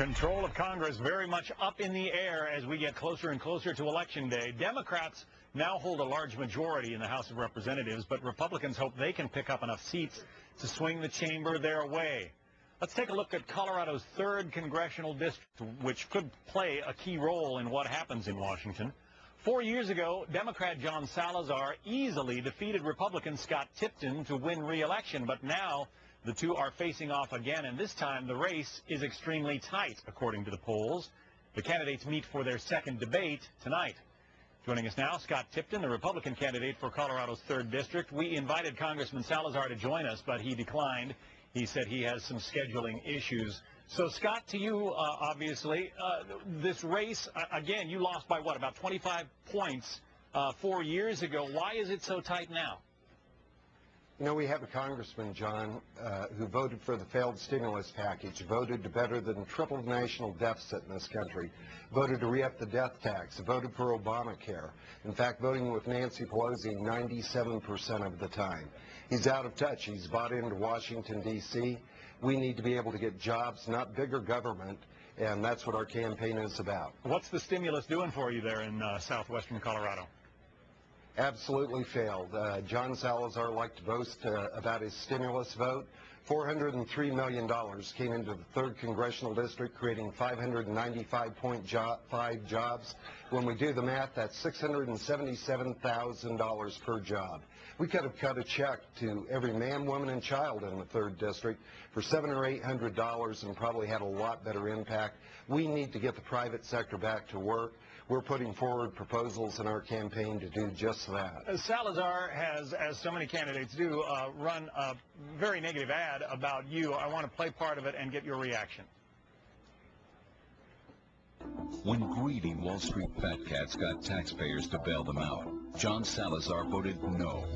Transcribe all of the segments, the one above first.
Control of Congress very much up in the air as we get closer and closer to Election Day. Democrats now hold a large majority in the House of Representatives, but Republicans hope they can pick up enough seats to swing the chamber their way. Let's take a look at Colorado's 3rd congressional district, which could play a key role in what happens in Washington. 4 years ago, Democrat John Salazar easily defeated Republican Scott Tipton to win re-election, but now the two are facing off again, and this time the race is extremely tight, according to the polls. The candidates meet for their 2nd debate tonight. Joining us now, Scott Tipton, the Republican candidate for Colorado's 3rd district. We invited Congressman Salazar to join us, but he declined. He said he has some scheduling issues. So, Scott, to you, obviously, this race, again, you lost by what, about 25 points 4 years ago. Why is it so tight now? You know, we have a congressman, John, who voted for the failed stimulus package, voted to better than triple the national deficit in this country, voted to re-up the death tax, voted for Obamacare. In fact, voting with Nancy Pelosi 97% of the time. He's out of touch. He's bought into Washington, D.C. We need to be able to get jobs, not bigger government, and that's what our campaign is about. What's the stimulus doing for you there in southwestern Colorado? Absolutely failed. John Salazar liked to boast about his stimulus vote. $403 million came into the 3rd congressional district, creating 595.5 jobs. When we do the math, that's $677,000 per job. We could have cut a check to every man, woman, and child in the 3rd district for $700 or $800 and probably had a lot better impact. We need to get the private sector back to work. We're putting forward proposals in our campaign to do just that. Salazar has, as so many candidates do, run a very negative ad about you. I want to play part of it and get your reaction. When greedy Wall Street fat cats got taxpayers to bail them out, John Salazar voted no.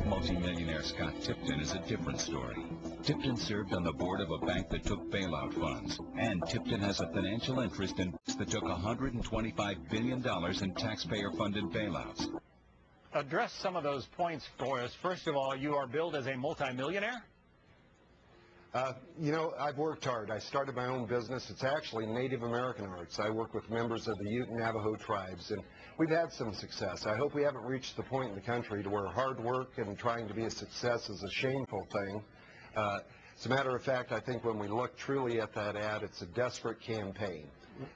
Multimillionaire Scott Tipton is a different story. Tipton served on the board of a bank that took bailout funds, and Tipton has a financial interest in banks that took $125 billion in taxpayer-funded bailouts. Address some of those points for us. First of all, you are billed as a multimillionaire? You know, I've worked hard. I started my own business. It's actually Native American arts. I work with members of the Ute and Navajo tribes, and we've had some success. I hope we haven't reached the point in the country to where hard work and trying to be a success is a shameful thing. As a matter of fact, I think when we look truly at that ad, it's a desperate campaign.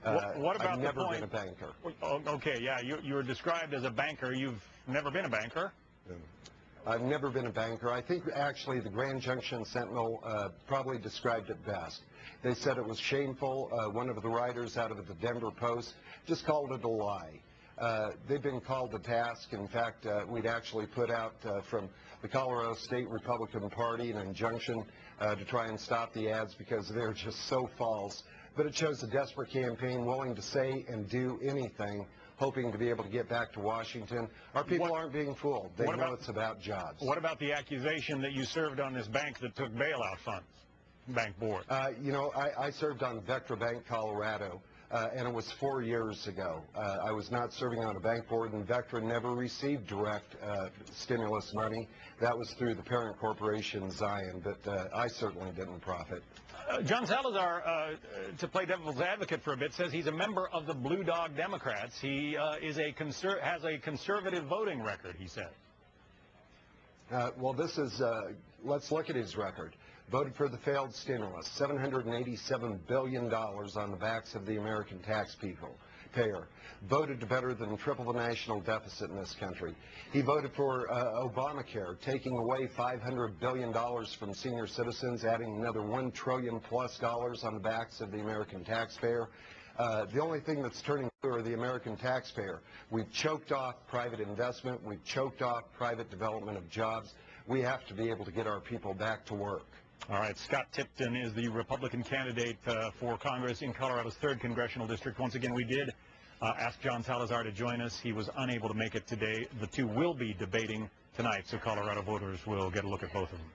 What about I've never been a banker. Okay, yeah, you were described as a banker. You've never been a banker. I've never been a banker. I think actually the Grand Junction Sentinel probably described it best. They said it was shameful. One of the writers out of the Denver Post just called it a lie. They've been called to task. In fact, we'd actually put out from the Colorado State Republican Party an injunction to try and stop the ads because they're just so false. But it shows a desperate campaign willing to say and do anything, hoping to be able to get back to Washington. Our people aren't being fooled. They know it's about jobs. What about the accusation that you served on this bank that took bailout funds, bank board? You know, I served on Vectra Bank, Colorado, and it was 4 years ago. I was not serving on a bank board, and Vectra never received direct stimulus money. That was through the parent corporation, Zion, but I certainly didn't profit. John Salazar, to play devil's advocate for a bit, says he's a member of the Blue Dog Democrats. He has a conservative voting record, he said. Well, this is, let's look at his record. Voted for the failed stimulus, $787 billion on the backs of the American taxpayer. Voted to better than triple the national deficit in this country. He voted for Obamacare, taking away $500 billion from senior citizens, adding another $1 trillion plus on the backs of the American taxpayer. The only thing that's turning blue are the American taxpayer. We've choked off private investment. We've choked off private development of jobs. We have to be able to get our people back to work. All right, Scott Tipton is the Republican candidate for Congress in Colorado's 3rd congressional district. Once again, we did ask John Salazar to join us. He was unable to make it today. The two will be debating tonight, so Colorado voters will get a look at both of them.